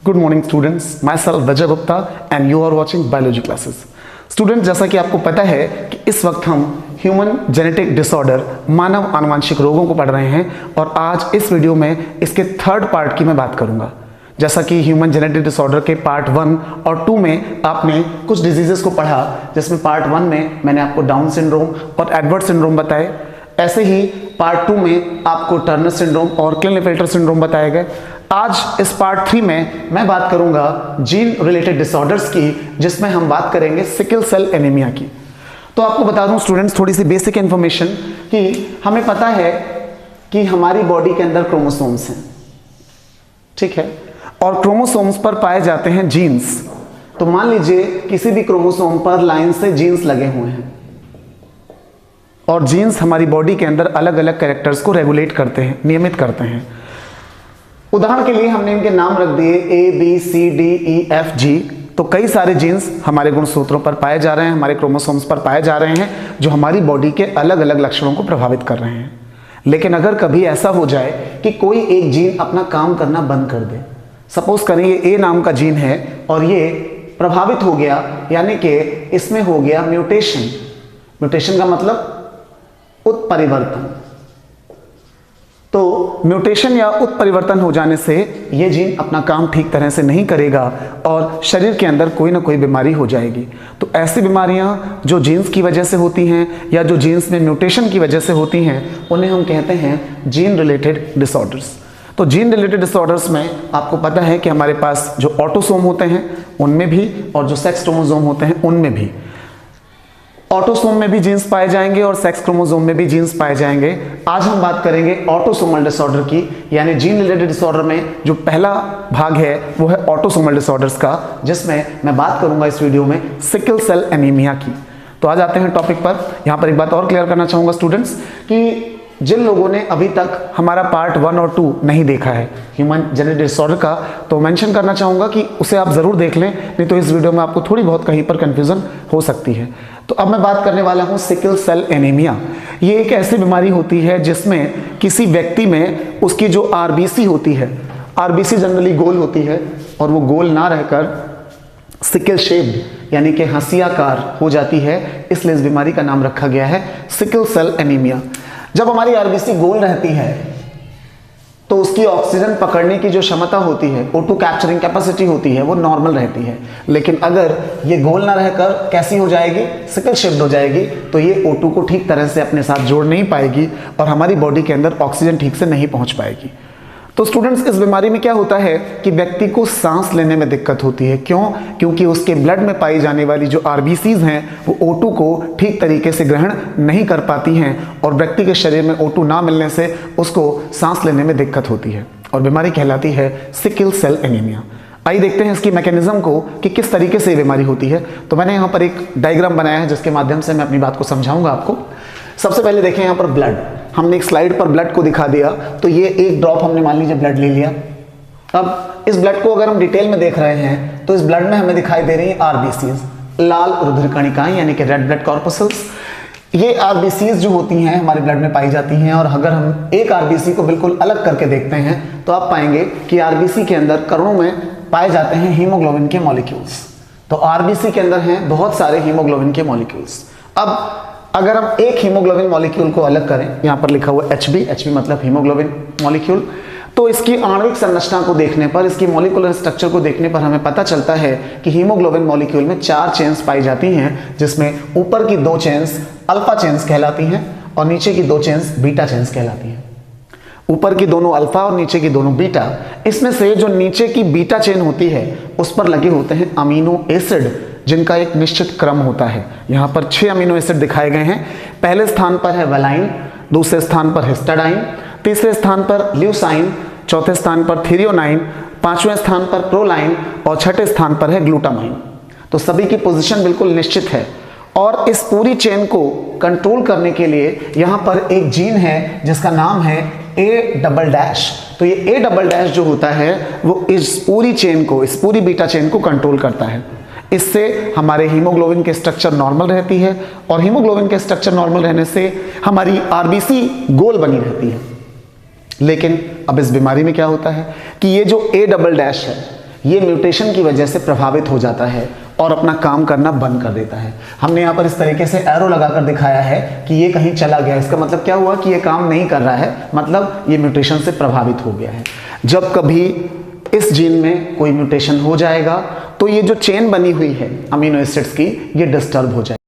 Good morning students, myself Vijay Gupta and you are watching biology classes. Student, जैसा कि आपको पता है कि इस वक्त हम ह्यूमन जेनेटिक डिसऑर्डर मानव आनुवंशिक रोगों को पढ़ रहे हैं और आज इस वीडियो में इसके थर्ड पार्ट की मैं बात करूंगा। जैसा कि ह्यूमन जेनेटिक डिसऑर्डर के पार्ट 1 और 2 में आपने कुछ डिजीजेस को पढ़ा, जिसमें पार्ट 1 में मैंने आपको डाउन सिंड्रोम और एडवर्ड सिंड्रोम बताए, ऐसे ही पार्ट 2 में आपको टर्नर सिंड्रोम और क्लिनेफेल्टर सिंड्रोम बताए गए। आज इस पार्ट 3 में मैं बात करूंगा जीन रिलेटेड डिसऑर्डर्स की, जिसमें हम बात करेंगे सिकल सेल एनीमिया की। तो आपको बता दूं स्टूडेंट्स, थोड़ी सी बेसिक इंफॉर्मेशन कि हमें पता है कि हमारी बॉडी के अंदर क्रोमोसोम्स हैं, ठीक है, और क्रोमोसोम्स पर पाए जाते हैं जीन्स। तो मान लीजिए किसी भी क्रोमोसोम पर लाइन से जीन्स लगे हुए हैं और जीन्स हमारी बॉडी के अंदर अलग अलग कैरेक्टर्स को रेगुलेट करते हैं, नियमित करते हैं। उदाहरण के लिए हमने इनके नाम रख दिए ABCDEFG। तो कई सारे जीन्स हमारे गुणसूत्रों पर पाए जा रहे हैं, हमारे क्रोमोसोम्स पर पाए जा रहे हैं, जो हमारी बॉडी के अलग अलग लक्षणों को प्रभावित कर रहे हैं। लेकिन अगर कभी ऐसा हो जाए कि कोई एक जीन अपना काम करना बंद कर दे, सपोज करें ये A नाम का जीन है और ये प्रभावित हो गया, यानी कि इसमें हो गया म्यूटेशन। म्यूटेशन का मतलब उत्परिवर्तन। तो म्यूटेशन या उत्परिवर्तन हो जाने से ये जीन अपना काम ठीक तरह से नहीं करेगा और शरीर के अंदर कोई ना कोई बीमारी हो जाएगी। तो ऐसी बीमारियां जो जीन्स की वजह से होती हैं या जो जीन्स में म्यूटेशन की वजह से होती हैं, उन्हें हम कहते हैं जीन रिलेटेड डिसऑर्डर्स। तो जीन रिलेटेड डिसऑर्डर्स में आपको पता है कि हमारे पास जो ऑटोसोम होते हैं उनमें भी और जो सेक्स क्रोमोसोम होते हैं उनमें भी, ऑटोसोम में भी जीन्स पाए जाएंगे और सेक्स क्रोमोसोम में भी जीन्स पाए जाएंगे। आज हम बात करेंगे ऑटोसोमल डिसऑर्डर की, यानी जीन रिलेटेड डिसऑर्डर में जो पहला भाग है वो है ऑटोसोमल डिसऑर्डर्स का, जिसमें मैं बात करूंगा इस वीडियो में सिकल सेल एनीमिया की। तो आज आते हैं टॉपिक पर। यहां पर एक बात और क्लियर करना चाहूंगा स्टूडेंट्स कि जिन लोगों ने अभी तक हमारा पार्ट 1 और 2 नहीं देखा है ह्यूमन जेनेटिक डिसऑर्डर का, तो मेंशन करना चाहूंगा कि उसे आप जरूर देख लें, नहीं तो इस वीडियो में आपको थोड़ी बहुत कहीं पर कंफ्यूजन हो सकती है। तो अब मैं बात करने वाला हूं सिकल सेल एनीमिया। ये एक ऐसी बीमारी होती है जिसमें किसी व्यक्ति में उसकी जो आरबीसी होती है, आरबीसी जनरली गोल होती है और वो गोल ना रहकर सिकल शेप्ड यानी कि हंसियाकार हो जाती है, इसलिए इस बीमारी का नाम रखा गया है सिकल सेल एनीमिया। जब हमारी आरबीसी गोल रहती है तो उसकी ऑक्सीजन पकड़ने की जो क्षमता होती है, O2 कैप्चरिंग कैपेसिटी होती है, वो नॉर्मल रहती है। लेकिन अगर ये गोल ना रहकर कैसी हो जाएगी, सिकल शेप्ड हो जाएगी, तो ये O2 को ठीक तरह से अपने साथ जोड़ नहीं पाएगी और हमारी बॉडी के अंदर ऑक्सीजन ठीक से नहीं पहुंच पाएगी। तो स्टूडेंट्स, इस बीमारी में क्या होता है कि व्यक्ति को सांस लेने में दिक्कत होती है। क्यों? क्योंकि उसके ब्लड में पाई जाने वाली जो आरबीसीज हैं वो O2 को ठीक तरीके से ग्रहण नहीं कर पाती हैं और व्यक्ति के शरीर में O2 ना मिलने से उसको सांस लेने में दिक्कत होती है और बीमारी कहलाती है सिकल सेल एनीमिया। आइए देखते हैं इसकी मैकेनिज्म को कि किस तरीके से ये बीमारी होती है। तो मैंने यहाँ पर एक डायग्राम बनाया है जिसके माध्यम से मैं अपनी बात को समझाऊंगा आपको। सबसे पहले देखें यहाँ पर ब्लड, हमने एक स्लाइड पर ब्लड को दिखा दिया। तो ये एक ड्रॉप हमने मान लीजिए ब्लड ले लिया। अब इस ब्लड को अगर हम डिटेल में देख रहे हैं तो इस ब्लड में हमें दिखाई दे रही है आरबीसीज, लाल रुधिर कणिकाएं यानी कि रेड ब्लड कॉर्पसल्स। ये आरबीसीज जो होती हैं हमारे ब्लड में पाई जाती हैं और अगर हम एक आरबीसी को बिल्कुल अलग करके देखते हैं तो आप पाएंगे कि आरबीसी के अंदर कणों में पाए जाते हैं हीमोग्लोबिन के मॉलिक्यूल्स। तो आरबीसी के अंदर हैं बहुत सारे हीमोग्लोबिन के मॉलिक्यूल्स। अब अगर हम एक हीमोग्लोबिन मॉलिक्यूल को अलग करें, यहाँ पर लिखा हुआ HB मतलब हीमोग्लोबिन मॉलिक्यूल, तो इसकी आणविक संरचना को देखने पर, इसकी मॉलिक्यूलर स्ट्रक्चर को देखने पर हमें पता चलता है कि हीमोग्लोबिन मॉलिक्यूल में 4 चेन्स पाई जाती हैं, जिसमें ऊपर की 2 चेन्स अल्फा चेन्स कहलाती हैं और नीचे की 2 चेन्स बीटा चेन्स कहलाती हैं। ऊपर की दोनों अल्फा और नीचे की दोनों बीटा। इसमें से जो नीचे की बीटा चेन होती है उस पर लगे होते हैं अमीनो एसिड, जिनका एक निश्चित क्रम होता है। यहाँ पर 6 अमीनो एसिड दिखाए गए हैं। पहले स्थान पर है वेलाइन, दूसरे स्थान पर हिस्टाडाइन, तीसरे स्थान पर ल्यूसाइन, चौथे स्थान पर थ्रियोनाइन, 5वें स्थान पर प्रोलाइन और 6ठे स्थान पर है ग्लूटामाइन। तो सभी की पोजीशन बिल्कुल निश्चित है और इस पूरी चेन को कंट्रोल करने के लिए यहाँ पर एक जीन है जिसका नाम है A+। तो ये A+, जो होता है वो इस पूरी चेन को, इस पूरी बीटा चेन को कंट्रोल करता है। इससे हमारे हीमोग्लोबिन के स्ट्रक्चर नॉर्मल रहती है और हीमोग्लोबिन के स्ट्रक्चर नॉर्मल रहने से हमारी आरबीसी गोल बनी रहती है। लेकिन अब इस बीमारी में क्या होता है कि ये जो A+, है ये म्यूटेशन की वजह से प्रभावित हो जाता है और अपना काम करना बंद कर देता है। हमने यहाँ पर इस तरीके से एरो लगाकर दिखाया है कि ये कहीं चला गया, इसका मतलब क्या हुआ कि ये काम नहीं कर रहा है, मतलब ये म्यूटेशन से प्रभावित हो गया है। जब कभी इस जीन में कोई म्यूटेशन हो जाएगा तो ये जो चेन बनी हुई है अमीनो एसिड्स की, ये डिस्टर्ब हो जाएगी।